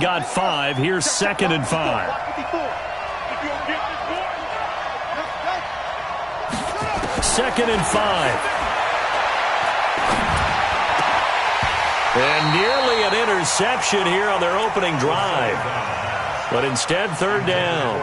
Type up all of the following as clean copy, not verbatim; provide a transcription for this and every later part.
got 5. Here's 2nd and 5. Second and 5. And nearly an interception here on their opening drive. But instead, 3rd down.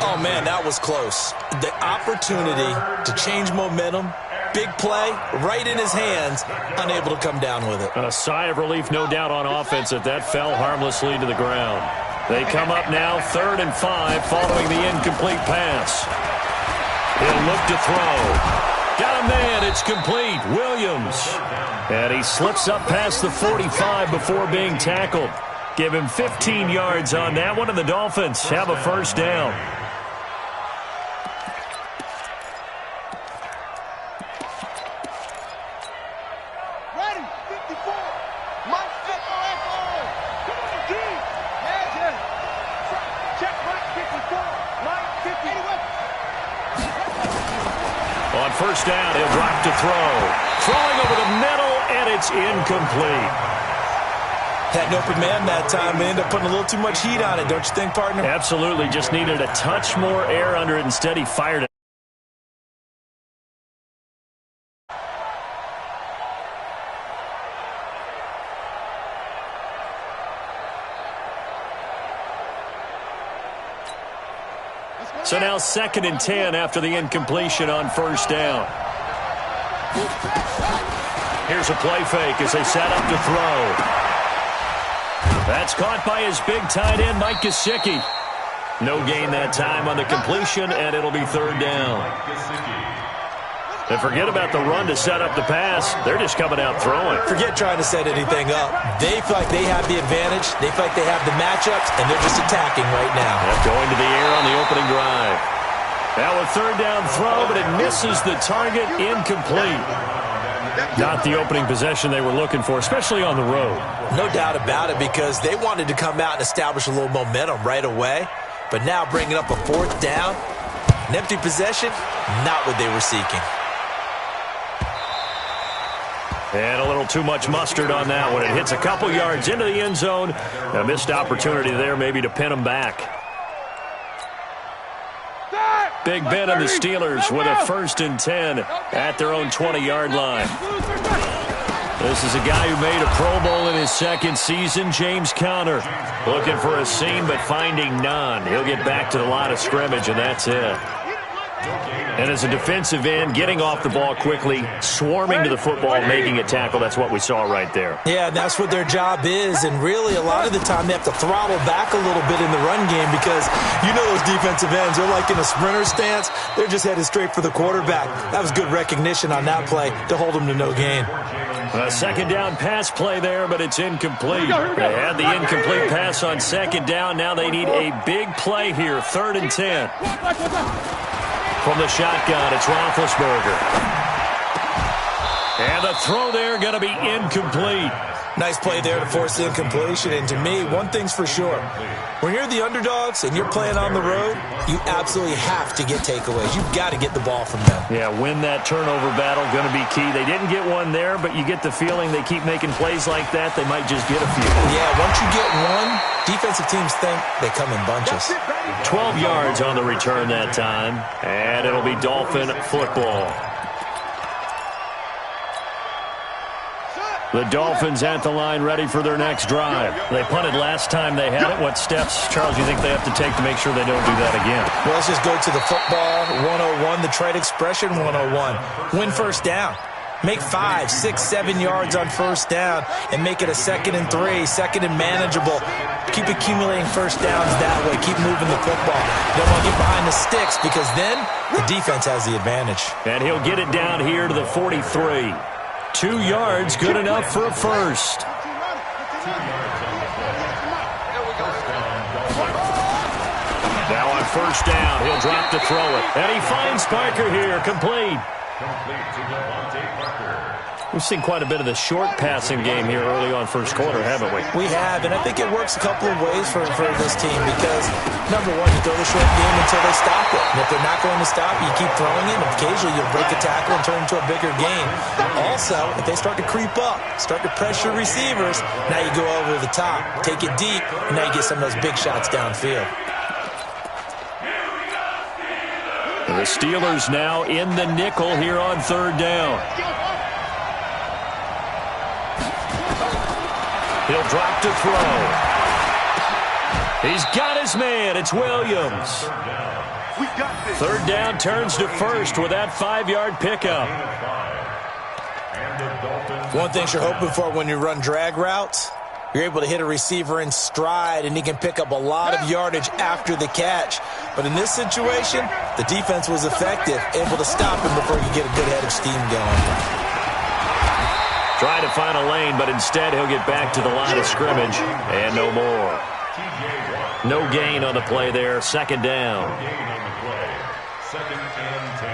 Oh, man, that was close. The opportunity to change momentum, big play, right in his hands, unable to come down with it. A sigh of relief, no doubt, on offense that fell harmlessly to the ground. They come up now, 3rd and 5, following the incomplete pass. He'll look to throw. Got a man. It's complete. Williams. And he slips up past the 45 before being tackled. Give him 15 yards on that one, and the Dolphins have a 1st down. Ready, 54. Mike 54. Come on, D. Yeah. Check Mike 54. Mike 50. On 1st down, he'll drop to throw. Throwing over the middle, and it's incomplete. Had an open man that time. They ended up putting a little too much heat on it, don't you think, partner? Absolutely. Just needed a touch more air under it. Instead, he fired it. So now 2nd and 10 after the incompletion on 1st down. Here's a play fake as they set up to throw. That's caught by his big tight end, Mike Gesicki. No gain that time on the completion, and it'll be 3rd down. And forget about the run to set up the pass. They're just coming out throwing. Forget trying to set anything up. They feel like they have the advantage. They feel like they have the matchups, and they're just attacking right now. Going to the air on the opening drive. Now a 3rd down throw, but it misses the target. Incomplete. Not the opening possession they were looking for, especially on the road. No doubt about it, because they wanted to come out and establish a little momentum right away. But now bringing up a 4th down, an empty possession, not what they were seeking. And a little too much mustard on that one. It hits a couple yards into the end zone. A missed opportunity there maybe to pin them back. Big Ben and the Steelers with a 1st and 10 at their own 20-yard line. This is a guy who made a Pro Bowl in his 2nd season, James Conner. Looking for a seam, but finding none. He'll get back to the line of scrimmage, and that's it. And as a defensive end, getting off the ball quickly, swarming to the football, making a tackle, that's what we saw right there. Yeah, that's what their job is, and really a lot of the time they have to throttle back a little bit in the run game because you know those defensive ends, they're like in a sprinter stance. They're just headed straight for the quarterback. That was good recognition on that play to hold them to no gain. A 2nd down pass play there, but it's incomplete. They had the incomplete pass on 2nd down. Now they need a big play here, 3rd and 10. From the shotgun, it's Roethlisberger. And the throw there going to be incomplete. Nice play there to force the incompletion. And to me, one thing's for sure. When you're the underdogs and you're playing on the road, you absolutely have to get takeaways. You've got to get the ball from them. Yeah, win that turnover battle, going to be key. They didn't get one there, but you get the feeling they keep making plays like that, they might just get a few. Yeah, once you get one, defensive teams think they come in bunches. 12 yards on the return that time, and it'll be Dolphin football. The Dolphins at the line ready for their next drive. They punted last time they had it. What steps, Charles, do you think they have to take to make sure they don't do that again? Well, let's just go to the football 101, the trade expression 101. Win 1st down. Make 5, 6, 7 yards on 1st down and make it a 2nd and 3, 2nd and manageable. Keep accumulating 1st downs that way. Keep moving the football. Don't want to get behind the sticks because then the defense has the advantage. And he'll get it down here to the 43. 2 yards, good enough for a 1st. Now on 1st down, he'll drop to throw it. And he finds Parker here, complete. We've seen quite a bit of the short passing game here early on first quarter, haven't we? We have, and I think it works a couple of ways for this team because, number one, you throw the short game until they stop it. And if they're not going to stop, you keep throwing it, and occasionally you'll break a tackle and turn it into a bigger game. Also, if they start to creep up, start to pressure receivers, now you go over the top, take it deep, and now you get some of those big shots downfield. The Steelers now in the nickel here on third down. He'll drop to throw. He's got his man. It's Williams. Third down turns to first with that 5-yard pickup. One thing you're hoping for when you run drag routes, you're able to hit a receiver in stride, and he can pick up a lot of yardage after the catch. But in this situation, the defense was effective, able to stop him before you get a good head of steam going. Trying to find a lane, but instead he'll get back to the line of scrimmage, and no more. No gain on the play there, second down. Second and 10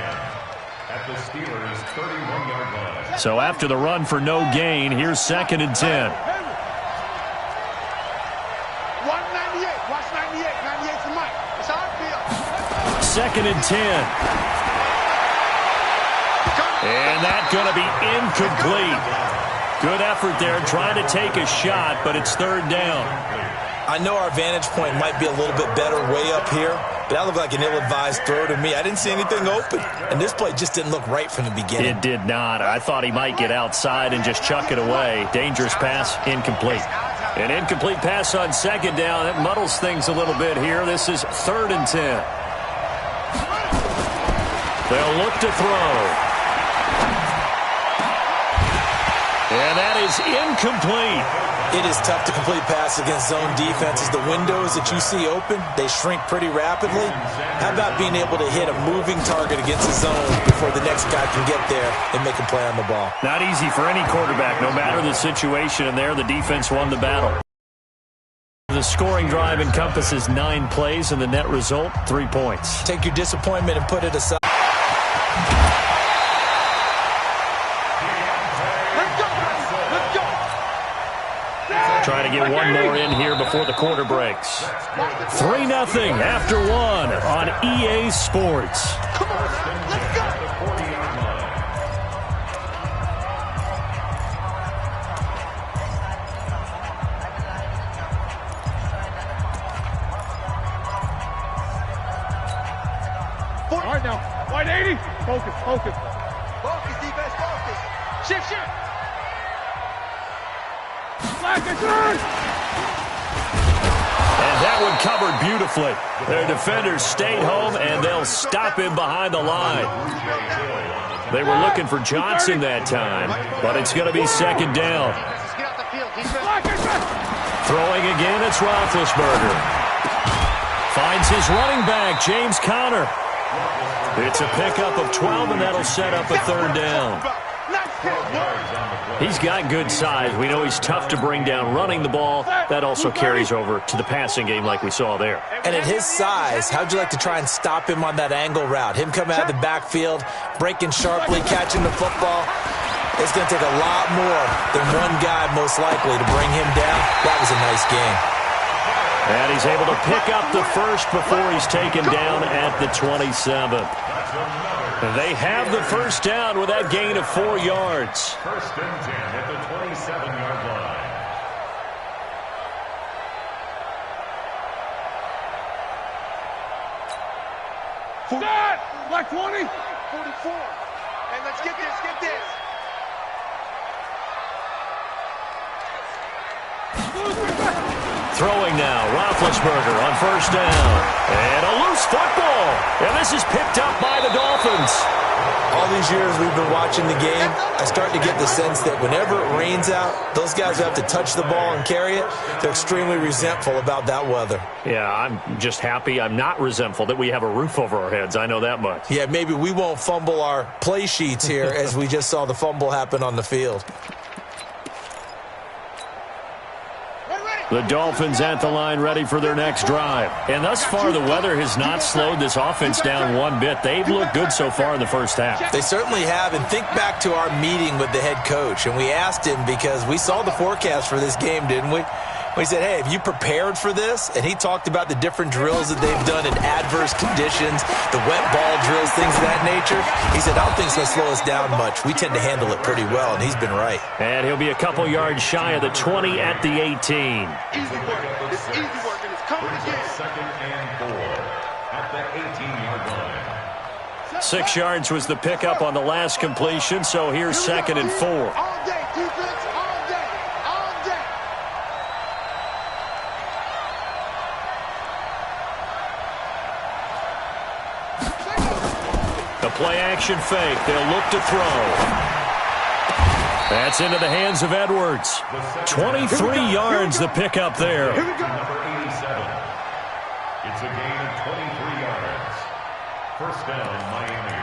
at the Steelers' 31-yard line. So after the run for no gain, here's second and 10. 198. Watch 98. 98's the mic. It's our field. Second and 10. And that's going to be incomplete. Good effort there, trying to take a shot, but it's third down. I know our vantage point might be a little bit better way up here, but that looked like an ill-advised throw to me. I didn't see anything open, and this play just didn't look right from the beginning. It did not. I thought he might get outside and just chuck it away. Dangerous pass, incomplete. An incomplete pass on second down. That muddles things a little bit here. This is third and 10. They'll look to throw. And that is incomplete. It is tough to complete pass against zone defenses. The windows that you see open, they shrink pretty rapidly. How about being able to hit a moving target against a zone before the next guy can get there and make a play on the ball? Not easy for any quarterback, no matter the situation. And there, the defense won the battle. The scoring drive encompasses 9 plays, and the net result, 3 points. Take your disappointment and put it aside. Trying to get one more in here before the quarter breaks. 3-0 after one on EA Sports. Come on, let's go. All right now, wide 80. Focus, focus. Focus, defense, focus. Shift, shift. And that one covered beautifully. Their defenders stayed home, and they'll stop him behind the line. They were looking for Johnson that time, but it's going to be second down. Throwing again, it's Roethlisberger. Finds his running back, James Conner. It's a pickup of 12, and that'll set up a third down. He's got good size. We know he's tough to bring down running the ball. That also carries over to the passing game like we saw there. And at his size, how'd you like to try and stop him on that angle route? Him coming out of the backfield, breaking sharply, catching the football. It's going to take a lot more than one guy most likely to bring him down. That was a nice game. And he's able to pick up the first before he's taken down at the 27. They have the first down with that gain of 4 yards. First and 10 at the 27-yard line. Start! Like 20? 44. Hey, let's get this, get this. Throwing now, Roethlisberger on first down. And a loose football. And this is picked up by the Dolphins. All these years we've been watching the game, I start to get the sense that whenever it rains out, those guys who have to touch the ball and carry it, they're extremely resentful about that weather. Yeah, I'm just happy I'm not resentful that we have a roof over our heads. I know that much. Yeah, maybe we won't fumble our play sheets here as we just saw the fumble happen on the field. Ready, ready. The Dolphins at the line ready for their next drive. And thus far, the weather has not slowed this offense down one bit. They've looked good so far in the first half. They certainly have. And think back to our meeting with the head coach. And we asked him, because we saw the forecast for this game, didn't we? We said, hey, have you prepared for this? And he talked about the different drills that they've done in adverse conditions, the wet ball drills, things of that nature. He said, I don't think it's going to slow us down much. We tend to handle it pretty well, and he's been right. And he'll be a couple yards shy of the 20 at the 18. Easy work. It's easy work, and it's coming again. Second and 4 at the 18-yard line. 6 yards was the pickup on the last completion, so here's second and 4. All day, defense, all day, all day. The play-action fake. They'll look to throw. That's into the hands of Edwards. 23 yards the pickup there. Number 87. It's a gain of 23 yards. First down, Miami.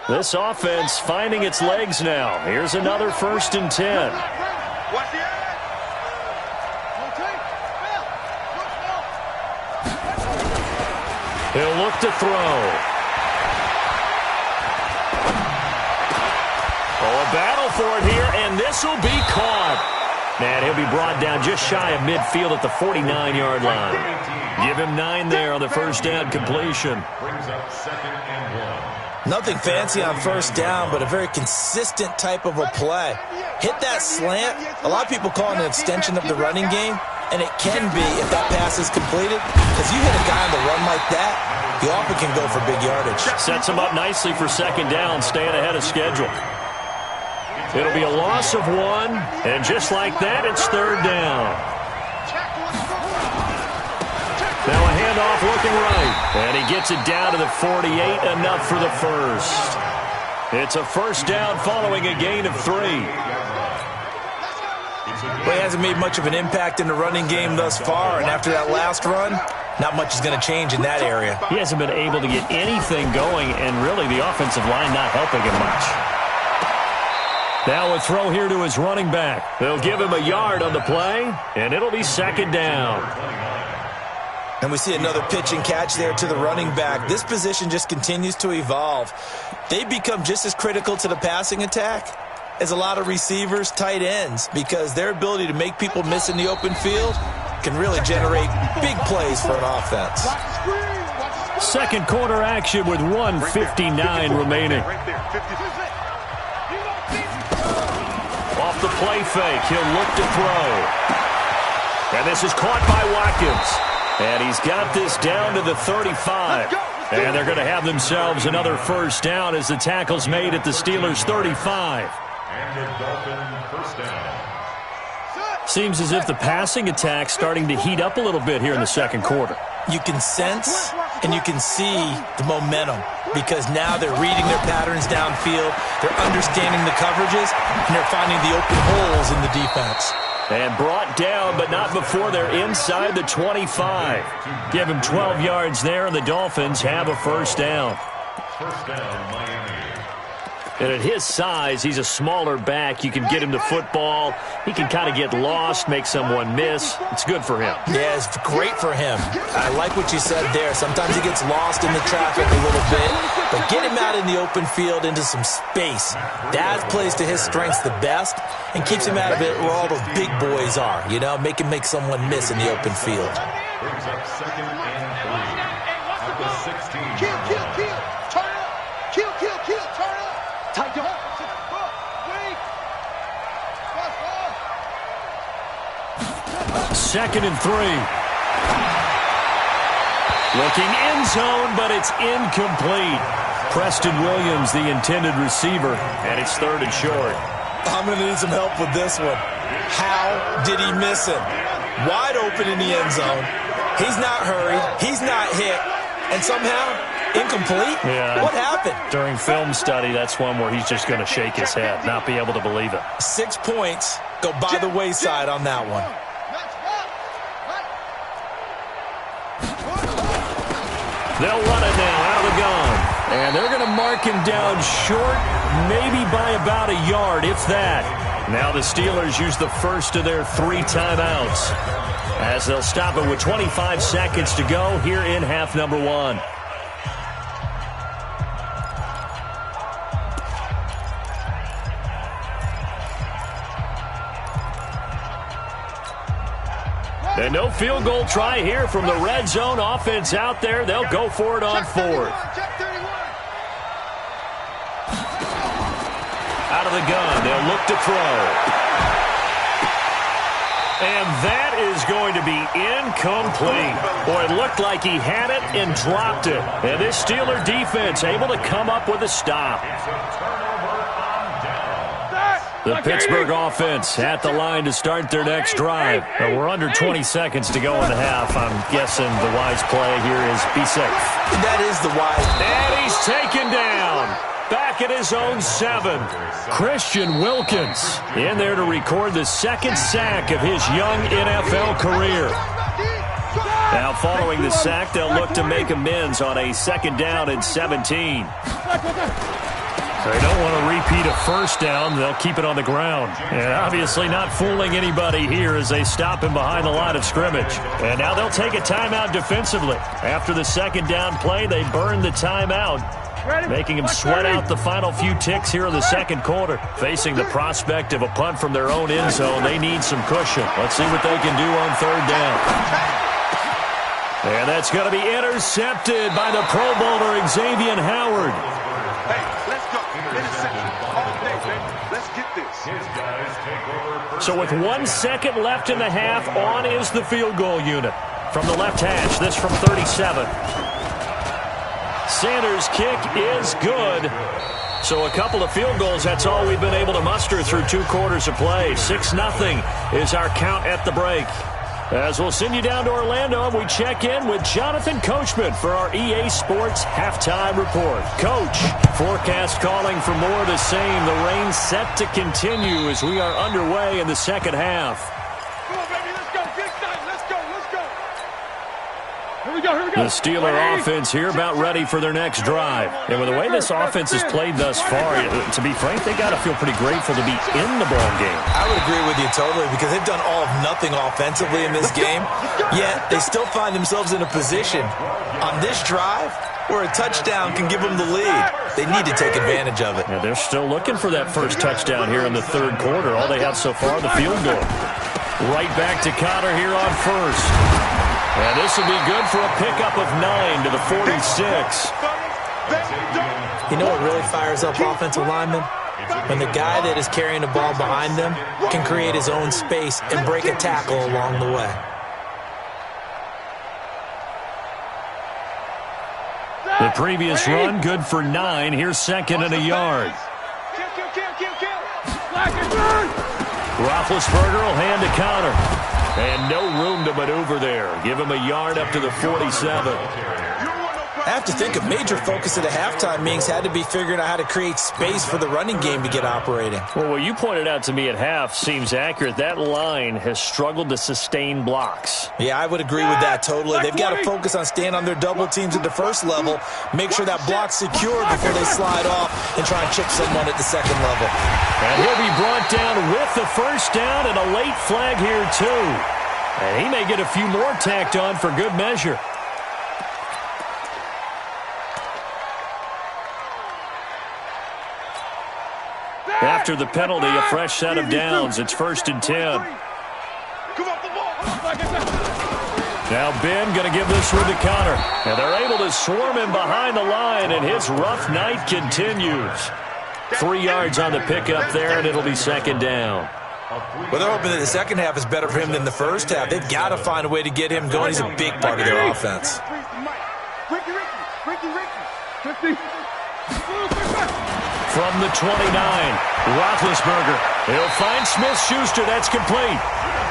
This offense finding its legs now. Here's another 1st and 10. Watch the edge. He'll look to throw. Oh, a battle for it here, and this will be caught. And he'll be brought down just shy of midfield at the 49-yard line. Give him 9 there on the first down completion. Brings up second and 1. Nothing fancy on first down, but a very consistent type of a play. Hit that slant. A lot of people call it an extension of the running game, and it can be if that pass is completed, because you hit a guy on the run like that, he often can go for big yardage. Sets him up nicely for second down, staying ahead of schedule. It'll be a loss of 1, and just like that, it's third down. Now a handoff looking right, and he gets it down to the 48, enough for the first. It's a first down following a gain of 3. Well, he hasn't made much of an impact in the running game thus far, and after that last run, not much is going to change in that area. He hasn't been able to get anything going, and really the offensive line not helping him much. Now a throw here to his running back. They'll give him a yard on the play, and it'll be second down. And we see another pitch and catch there to the running back. This position just continues to evolve. They become just as critical to the passing attack as a lot of receivers, tight ends, because their ability to make people miss in the open field can really generate big plays for an offense. Second quarter action with 1:59 remaining. Off the play fake, he'll look to throw. And this is caught by Watkins. And he's got this down to the 35. And they're going to have themselves another first down as the tackle's made at the Steelers' 35. And the Dolphin first down. Seems as if the passing attack's starting to heat up a little bit here in the second quarter. You can sense and you can see the momentum, because now they're reading their patterns downfield, they're understanding the coverages, and they're finding the open holes in the defense. And brought down, but not before they're inside the 25. Give him 12 yards there, and the Dolphins have a first down. First down, Miami. And at his size, he's a smaller back. You can get him the football. He can kind of get lost, make someone miss. It's good for him. Yeah, it's great for him. I like what you said there. Sometimes he gets lost in the traffic a little bit, but get him out in the open field into some space. That plays to his strengths the best and keeps him out of it where all those big boys are, you know, make someone miss in the open field. Brings up second and 3 at the 16. Kill, turn up. Kill, turn up. Tight up. Second and 3. Looking end zone, but it's incomplete. Preston Williams, the intended receiver, and it's third and short. I'm going to need some help with this one. How did he miss it? Wide open in the end zone. He's not hurried. He's not hit. And somehow, incomplete? Yeah. What happened? During film study, that's one where he's just going to shake his head, not be able to believe it. 6 points go by the wayside on that one. They'll run it now out of the gun. And they're going to mark him down short, maybe by about a yard, if that. Now the Steelers use the first of their 3 timeouts, as they'll stop it with 25 seconds to go here in half number 1. And no field goal try here from the red zone offense out there. They'll go for it on 4th. Out of the gun, they'll look to throw. And that is going to be incomplete. Boy, it looked like he had it and dropped it. And this Steeler defense able to come up with a stop. The Pittsburgh offense at the line to start their next drive. We're under 20 seconds to go in the half. I'm guessing the wise play here is be safe. That is the wise. And he's taken down. Back at his own 7. Christian Wilkins in there to record the 2nd sack of his young NFL career. Now following the sack, they'll look to make amends on a 2nd down and 17. They don't want to repeat a 1st down. They'll keep it on the ground. And obviously not fooling anybody here as they stop him behind the line of scrimmage. And now they'll take a timeout defensively. After the 2nd down play, they burn the timeout, making them sweat out the final few ticks here in the 2nd quarter. Facing the prospect of a punt from their own end zone, they need some cushion. Let's see what they can do on 3rd down. And that's going to be intercepted by the Pro Bowler, Xavier Howard. So with 1 second left in the half, on is the field goal unit. From the left hash, this from 37. Sanders' kick is good. So a couple of field goals, that's all we've been able to muster through 2 quarters of play. 6-0 is our count at the break. As we'll send you down to Orlando, and we check in with Jonathan Coachman for our EA Sports Halftime Report. Coach, forecast calling for more of the same. The rain set to continue as we are underway in the 2nd half. Come on, baby, let's go. Get excited. Let's go. Here we go. The Steeler offense here about ready for their next drive. And with the way this offense has played thus far, to be frank, they got to feel pretty grateful to be in the ball game. I would agree with you totally, because they've done all of nothing offensively in this game, yet they still find themselves in a position on this drive where a touchdown can give them the lead. They need to take advantage of it. Yeah, they're still looking for that first touchdown here in the 3rd quarter. All they have so far, the field goal. Right back to Connor here on 1st. And this will be good for a pickup of 9 to the 46. You know what really fires up offensive linemen? When the guy that is carrying the ball behind them can create his own space and break a tackle along the way. The previous run, good for 9. Here's 2nd and a yard. Roethlisberger will hand to Connor. And no room to maneuver there. Give him a yard up to the 47. I have to think a major focus of the halftime meetings had to be figuring out how to create space for the running game to get operating. Well, what you pointed out to me at half seems accurate. That line has struggled to sustain blocks. Yeah, I would agree with that totally. They've got to focus on staying on their double teams at the 1st level, make sure that block's secure before they slide off and try and chip someone at the 2nd level. And he'll be brought down with the 1st down and a late flag here, too. And he may get a few more tacked on for good measure. After the penalty, a fresh set of downs. It's 1st and 10. Now Ben going to give this one to Connor. And they're able to swarm him behind the line, and his rough night continues. 3 yards on the pickup there, and it'll be 2nd down. Well, they're hoping that the 2nd half is better for him than the 1st half. They've got to find a way to get him going. He's a big part of their offense. From the 29, Roethlisberger. He'll find Smith-Schuster. That's complete.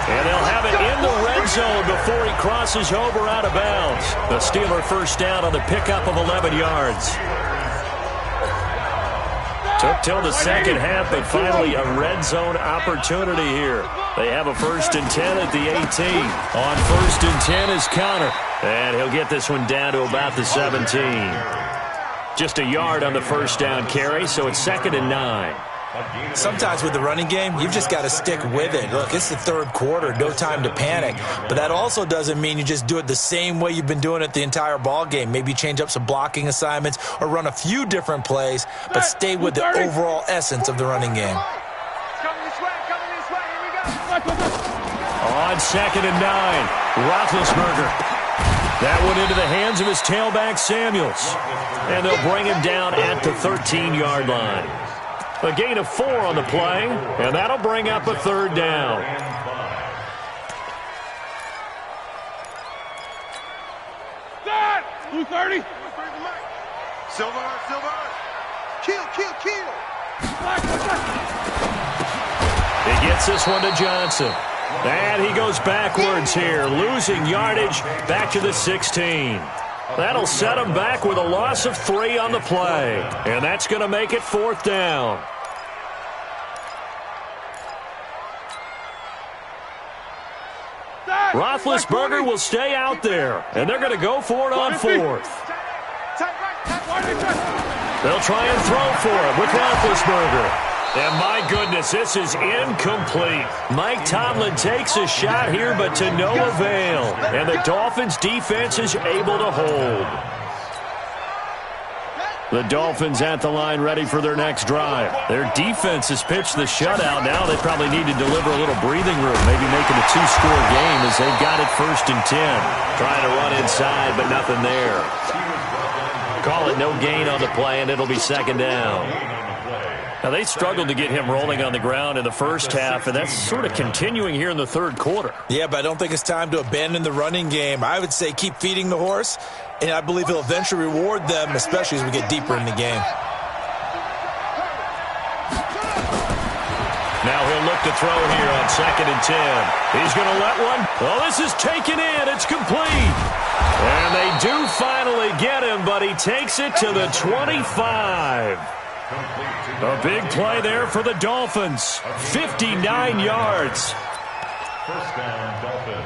And they'll have it in the red zone before he crosses over out of bounds. The Steeler 1st down on the pickup of 11 yards. Took till the 2nd half, but finally a red zone opportunity here. They have a 1st and 10 at the 18. On 1st and 10 is Connor. And he'll get this one down to about the 17. Just a yard on the first down carry, so it's 2nd and 9. Sometimes with the running game, you've just got to stick with it. Look, it's the third quarter, no time to panic. But that also doesn't mean you just do it the same way you've been doing it the entire ball game. Maybe change up some blocking assignments or run a few different plays, but stay with the overall essence of the running game. On 2nd and 9, Roethlisberger. That one into the hands of his tailback, Samuels. And they'll bring him down at the 13-yard line. A gain of 4 on the play, and that'll bring up a 3rd down. Dad! 230. Silver. Kill. He gets this one to Johnson. And he goes backwards here, losing yardage back to the 16. That'll set him back with a loss of 3 on the play. And that's going to make it 4th down. Roethlisberger will stay out there, and they're going to go for it on 4th. They'll try and throw for it with Roethlisberger. And my goodness, this is incomplete. Mike Tomlin takes a shot here, but to no avail. And the Dolphins' defense is able to hold. The Dolphins at the line ready for their next drive. Their defense has pitched the shutout. Now they probably need to deliver a little breathing room, maybe make it a 2-score game as they've got it 1st and 10. Trying to run inside, but nothing there. Call it no gain on the play, and it'll be 2nd down. Now, they struggled to get him rolling on the ground in the first half, and that's sort of continuing here in the 3rd quarter. Yeah, but I don't think it's time to abandon the running game. I would say keep feeding the horse, and I believe he'll eventually reward them, especially as we get deeper in the game. Now he'll look to throw here on 2nd and 10. He's going to let one. Oh, this is taken in. It's complete. And they do finally get him, but he takes it to the 25. A big play there for the Dolphins. 59 yards. 1st down, Dolphins.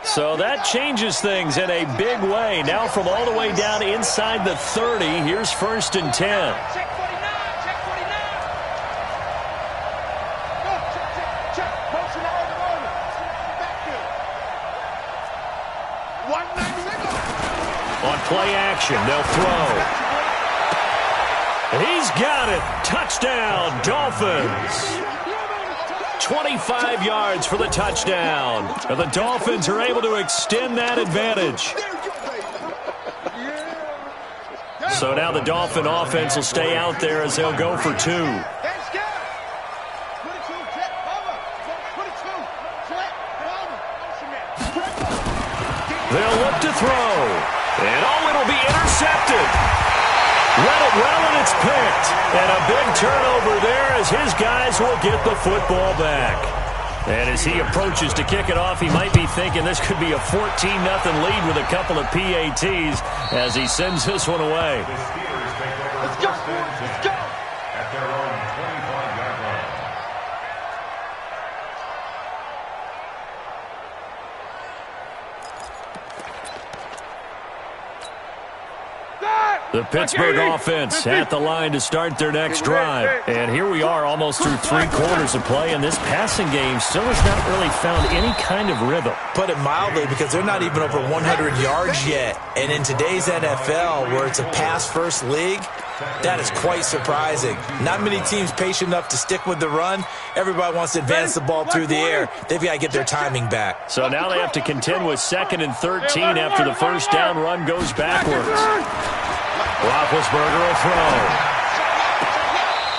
So that changes things in a big way. Now from all the way down inside the 30, here's 1st and 10. On play action, they'll throw. He's got it. Touchdown, Dolphins. 25 yards for the touchdown. And the Dolphins are able to extend that advantage. So now the Dolphin offense will stay out there as they'll go for 2. They'll look to throw. And it'll be intercepted. Read it well, and it's picked. And a big turnover there as his guys will get the football back. And as he approaches to kick it off, he might be thinking this could be a 14-0 lead with a couple of PATs as he sends this one away. Let's go. At their own 25-yard line. The Pittsburgh offense at the line to start their next drive. And here we are almost through 3 quarters of play, and this passing game still has not really found any kind of rhythm. Put it mildly, because they're not even over 100 yards yet. And in today's NFL, where it's a pass-first league, that is quite surprising. Not many teams patient enough to stick with the run. Everybody wants to advance the ball through the air. They've got to get their timing back. So now they have to contend with 2nd and 13 after the first down run goes backwards. Roethlisberger will throw.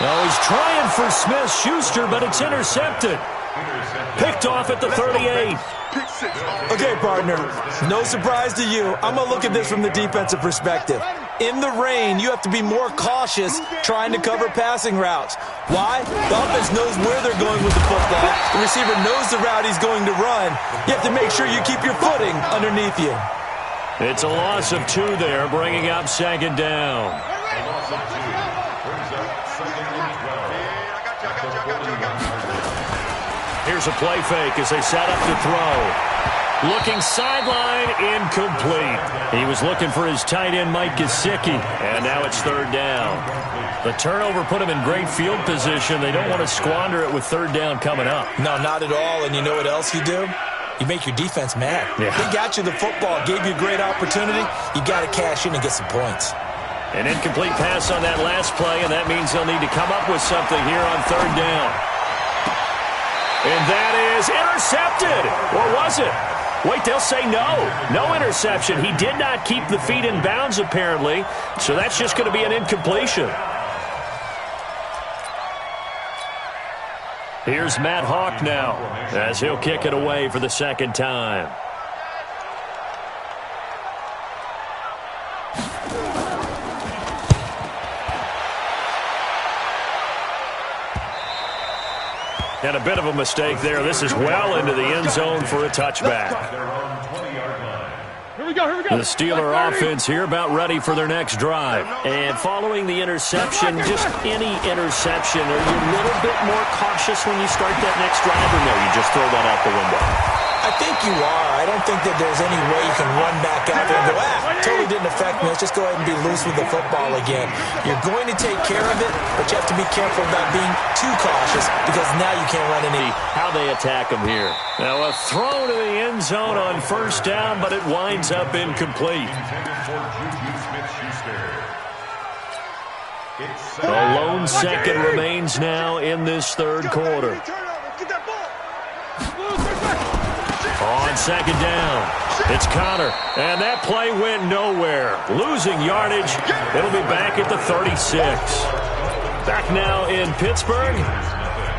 Now he's trying for Smith-Schuster, but it's intercepted. Picked off at the 38. Okay, partner, no surprise to you. I'm going to look at this from the defensive perspective. In the rain, you have to be more cautious trying to cover passing routes. Why? The offense knows where they're going with the football. The receiver knows the route he's going to run. You have to make sure you keep your footing underneath you. It's a loss of 2 there, bringing up 2nd down. A loss of 2 brings up 2nd and 12. Here's a play fake as they set up to throw. Looking sideline, incomplete. He was looking for his tight end, Mike Gesicki, and now it's third down. The turnover put him in great field position. They don't want to squander it with third down coming up. No, not at all. And you know what else you do? You make your defense mad. Yeah. They got you the football, gave you a great opportunity. You got to cash in and get some points. An incomplete pass on that last play, and that means they'll need to come up with something here on third down. And that is intercepted. Or was it? Wait, they'll say no. No interception. He did not keep the feet in bounds, apparently. So that's just going to be an incompletion. Here's Matt Hawk now as he'll kick it away for the second time. And a bit of a mistake there. This is well into the end zone for a touchback. Here we go, here we go. The Steeler offense here about ready for their next drive. And following the interception, just any interception, are you a little bit more cautious when you start that next drive, or no, you just throw that out the window? I think you are. I don't think that there's any way you can run back out there and go, totally didn't affect me. Let's just go ahead and be loose with the football again. You're going to take care of it, but you have to be careful about being too cautious because now you can't run any. How they attack him here. Now a throw to the end zone on first down, but it winds up incomplete. A lone second remains now in this third quarter. On second down, it's Connor, and that play went nowhere. Losing yardage, it'll be back at the 36. Back now in Pittsburgh.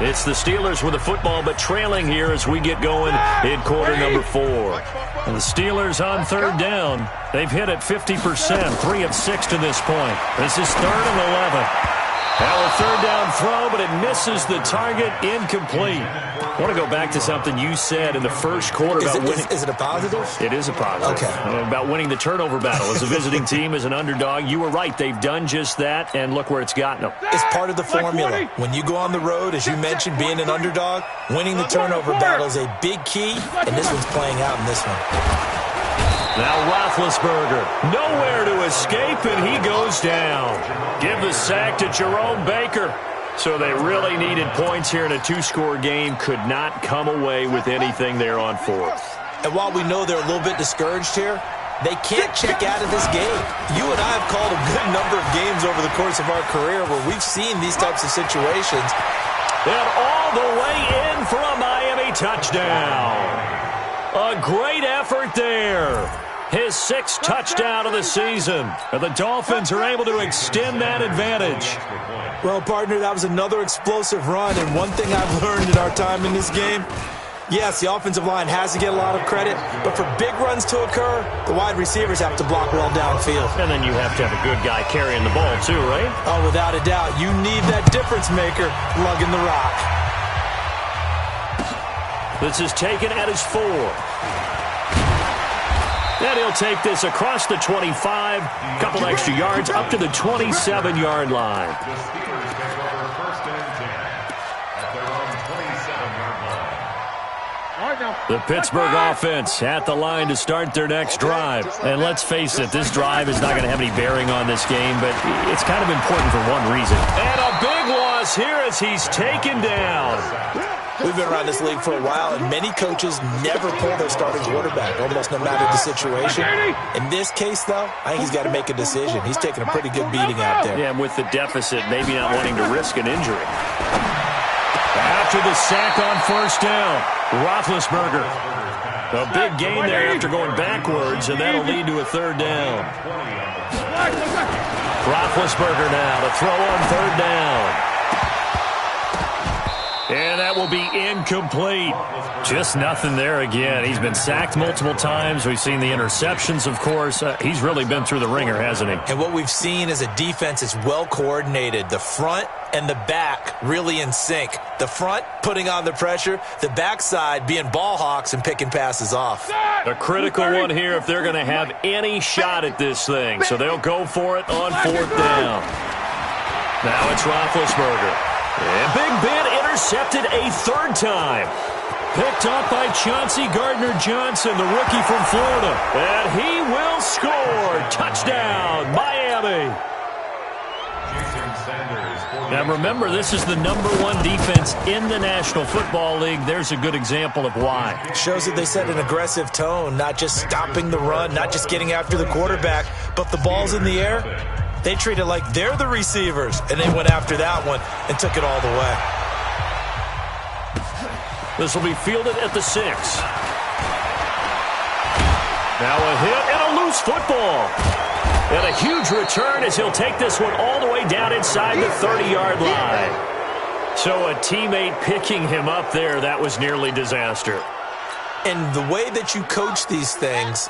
It's the Steelers with the football, but trailing here as we get going in quarter number 4. And the Steelers on third down. They've hit it 50%, 3 of 6 to this point. This is 3rd and 11. Now a third down throw, but it misses the target, incomplete. I want to go back to something you said in the first quarter about winning. Is it a positive? It is a positive. Okay. About winning the turnover battle as a visiting team, as an underdog. You were right. They've done just that, and look where it's gotten them. It's part of the formula. When you go on the road, as you mentioned, being an underdog, winning the turnover battle is a big key, and this one's playing out in this one. Now Roethlisberger, nowhere to escape, and he goes down. Give the sack to Jerome Baker. So they really needed points here in a 2-score game. Could not come away with anything there on 4th. And while we know they're a little bit discouraged here, they can't check out of this game. You and I have called a good number of games over the course of our career where we've seen these types of situations. And all the way in for a Miami touchdown. A great effort there. His 6th touchdown of the season. And the Dolphins are able to extend that advantage. Well, partner, that was another explosive run. And one thing I've learned in our time in this game, yes, the offensive line has to get a lot of credit, but for big runs to occur, the wide receivers have to block well downfield. And then you have to have a good guy carrying the ball too, right? Oh, without a doubt. You need that difference maker lugging the rock. This is taken at his 4. And he'll take this across the 25, couple extra yards, up to the 27-yard line. The Pittsburgh offense at the line to start their next drive. And let's face it, this drive is not going to have any bearing on this game, but it's kind of important for one reason. And a big loss here as he's taken down. We've been around this league for a while, and many coaches never pull their starting quarterback, almost no matter the situation. In this case, though, I think he's got to make a decision. He's taking a pretty good beating out there. Yeah, and with the deficit, maybe not wanting to risk an injury. After the sack on first down, Roethlisberger. A big gain there after going backwards, and that'll lead to a third down. Roethlisberger now to throw on third down. And that will be incomplete. Just nothing there again. He's been sacked multiple times. We've seen the interceptions, of course. He's really been through the ringer, hasn't he? And what we've seen is a defense that's well coordinated. The front and the back really in sync. The front putting on the pressure. The backside being ball hawks and picking passes off. A critical one here if they're going to have any shot at this thing. So they'll go for it on 4th down. Now it's Roethlisberger. And Big Ben intercepted a 3rd time. Picked up by Chauncey Gardner-Johnson, the rookie from Florida. And he will score. Touchdown, Miami. Now remember, this is the #1 defense in the National Football League. There's a good example of why. It shows that they set an aggressive tone, not just stopping the run, not just getting after the quarterback, but the ball's in the air. They treat it like they're the receivers, and they went after that one and took it all the way. This will be fielded at the 6. Now a hit and a loose football. And a huge return as he'll take this one all the way down inside the 30-yard line. So a teammate picking him up there, that was nearly disaster. And the way that you coach these things,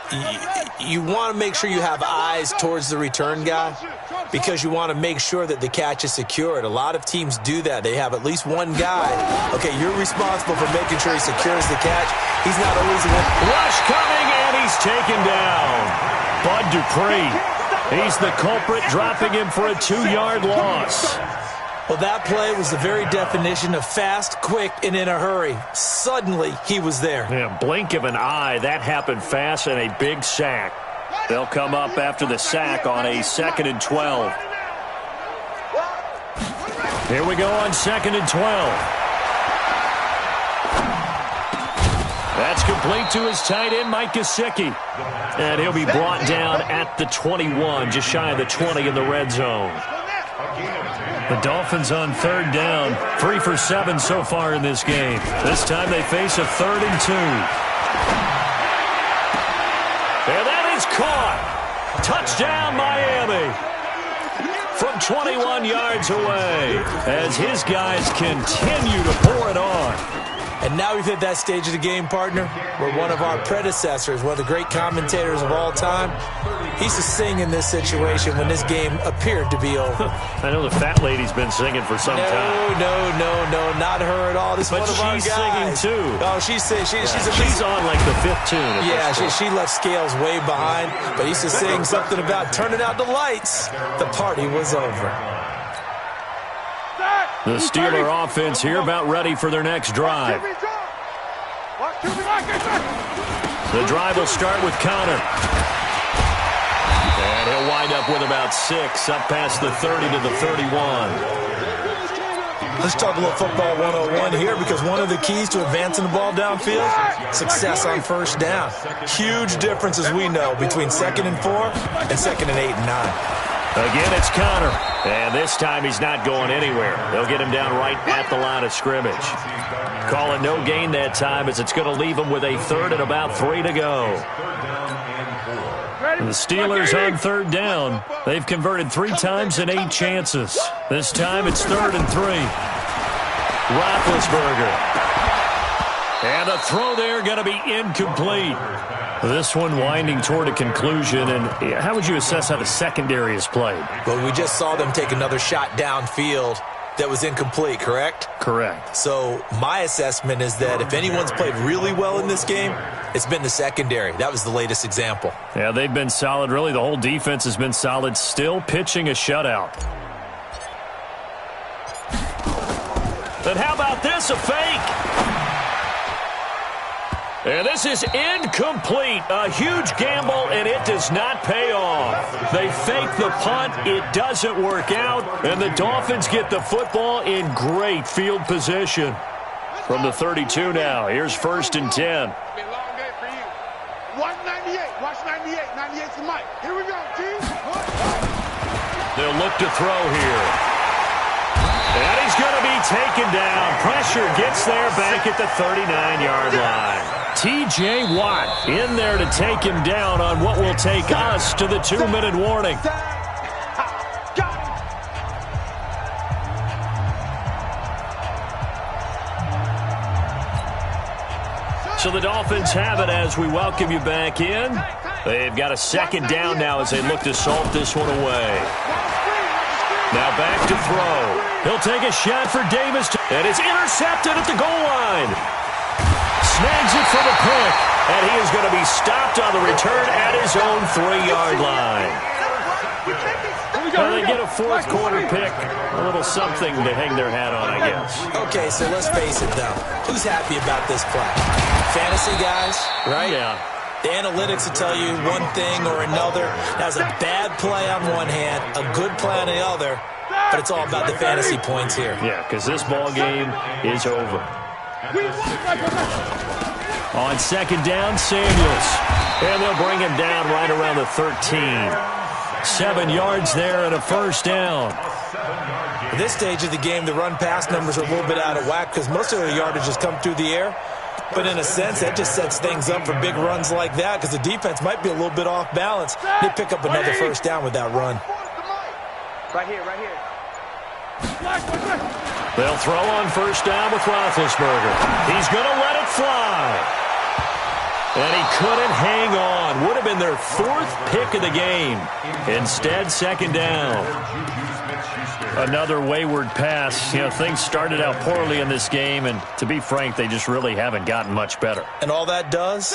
you want to make sure you have eyes towards the return guy because you want to make sure that the catch is secured. A lot of teams do that. They have at least one guy. Okay, you're responsible for making sure he secures the catch. He's not always the one. Rush coming, and he's taken down. Bud Dupree. He's the culprit, dropping him for a 2-yard loss. Well, that play was the very definition of fast, quick, and in a hurry. Suddenly, he was there. Yeah, blink of an eye. That happened fast and a big sack. They'll come up after the sack on a 2nd and 12. Here we go on 2nd and 12. That's complete to his tight end, Mike Gesicki. And he'll be brought down at the 21, just shy of the 20 in the red zone. The Dolphins on 3rd down, 3 for 7 so far in this game. This time they face a 3rd and 2. And that is caught. Touchdown, Miami. From 21 yards away as his guys continue to pour it on. And now we've hit that stage of the game, partner, where one of our predecessors, one of the great commentators of all time, he used to sing in this situation when this game appeared to be over. I know the fat lady's been singing for some time. No, not her at all. This is one of our guys. But she's singing too. Oh, she's on like the 5th tune. Yeah, she left Scales way behind, but he used to sing something about turning out the lights. The party was over. The Steeler offense here about ready for their next drive. The drive will start with Connor. And he'll wind up with about 6, up past the 30 to the 31. Let's talk a little football 101 here because one of the keys to advancing the ball downfield, success on 1st down. Huge difference, as we know, between 2nd and 4 and 2nd and 8 and 9. Again, it's Connor. And this time he's not going anywhere. They'll get him down right at the line of scrimmage. Call it no gain that time as it's going to leave him with a 3rd and about 3 to go. The Steelers on 3rd down. They've converted 3 times in 8 chances. This time it's 3rd and 3. Roethlisberger. And a throw there going to be incomplete. This one winding toward a conclusion. And how would you assess how the secondary has played? Well, we just saw them take another shot downfield that was incomplete, correct? Correct. So my assessment is that if anyone's played really well in this game, it's been the secondary. That was the latest example. Yeah, they've been solid. Really, the whole defense has been solid. Still pitching a shutout. And how about this? A fake. And this is incomplete. A huge gamble, and it does not pay off. They fake the punt. It doesn't work out, and the Dolphins get the football in great field position. From the 32 now, here's 1st and 10. Watch 98. Watch 98. 98's the mic. Here we go, team. They'll look to throw here. And he's going to be taken down. Pressure gets there back at the 39-yard line. T.J. Watt in there to take him down on what will take us to the 2-minute warning. So the Dolphins have it as we welcome you back in. They've got a 2nd down now as they look to salt this one away. Now back to throw. He'll take a shot for Davis, and it's intercepted at the goal line. Snags it for the pick, and he is going to be stopped on the return at his own 3-yard line. Well, they get a fourth quarter pick, a little something to hang their hat on, I guess. Okay, so let's face it, though. Who's happy about this play? Fantasy guys, right? Yeah. The analytics will tell you one thing or another. That's a bad play on one hand, a good play on the other, but it's all about the fantasy points here. Yeah, because this ball game is over. On second down, Samuels. And they'll bring him down right around the 13. 7 yards there and a first down. At this stage of the game, the run-pass numbers are a little bit out of whack because most of their yardage has come through the air. But in a sense, that just sets things up for big runs like that because the defense might be a little bit off balance. They pick up another first down with that run. Right here, right here. They'll throw on first down with Roethlisberger. He's going to let it fly. And he couldn't hang on. Would have been their 4th pick of the game. Instead, second down. Another wayward pass. You know, things started out poorly in this game, and to be frank, they just really haven't gotten much better. And all that does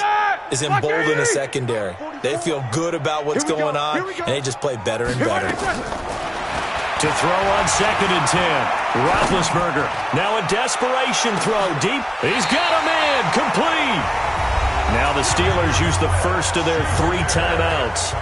is embolden a secondary. They feel good about what's going on, and they just play better and better. To throw on second and 10. Roethlisberger now a desperation throw deep. He's got a man complete. Now the Steelers use the first of their 3 timeouts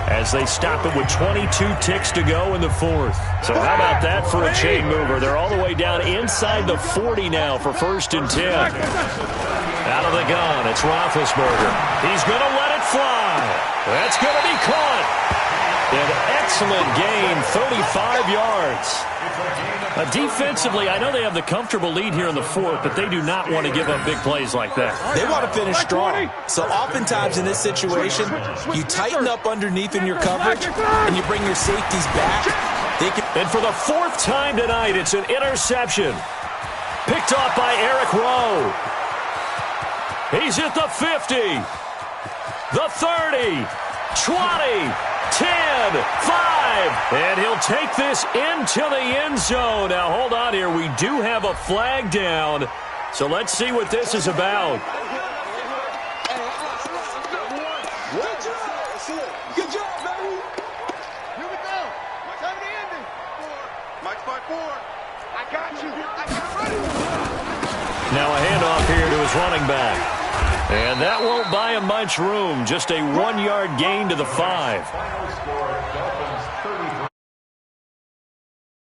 as they stop it with 22 ticks to go in the 4th. So how about that for a chain mover? They're all the way down inside the 40 now for first and 10. Out of the gun, it's Roethlisberger. He's going to let it fly. That's going to be caught. An excellent gain, 35 yards. Defensively, I know they have the comfortable lead here in the 4th, but they do not want to give up big plays like that. They want to finish strong. So oftentimes in this situation, you tighten up underneath in your coverage, and you bring your safeties back. And for the 4th time tonight, it's an interception. Picked off by Eric Rowe. He's at the 50, the 30, 20, 10, 5, and he'll take this into the end zone. Now, hold on here. We do have a flag down, so let's see what this is about. Good job, baby. Here we go. Time to end it. Mike's by 4. I got you. I got ready. Now a handoff here to his running back. And that won't buy him much room. Just a 1-yard gain to the 5. Final score, Dolphins 33,